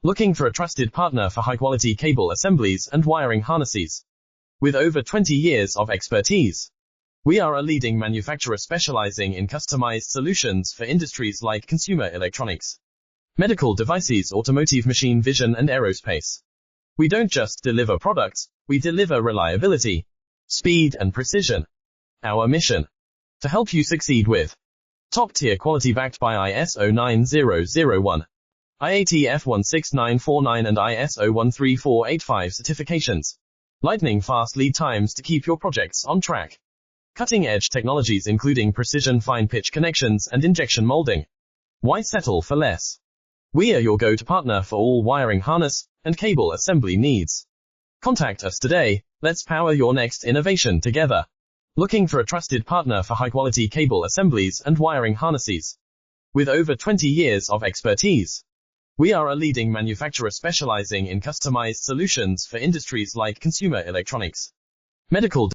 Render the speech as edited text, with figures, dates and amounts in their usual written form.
Looking for a trusted partner for high-quality cable assemblies and wiring harnesses? With over 20 years of expertise, we are a leading manufacturer specializing in customized solutions for industries like consumer electronics, medical devices, automotive, machine vision, and aerospace. We don't just deliver products, we deliver reliability, speed, and precision. Our mission: to help you succeed with top-tier quality backed by ISO 9001, IATF 16949 and ISO 13485 certifications. Lightning-fast lead times to keep your projects on track. Cutting-edge technologies including precision fine-pitch connections and injection molding. Why settle for less? We are your go-to partner for all wiring harness and cable assembly needs. Contact us today. Let's power your next innovation together. Looking for a trusted partner for high-quality cable assemblies and wiring harnesses? With over 20 years of expertise, we are a leading manufacturer specializing in customized solutions for industries like consumer electronics, medical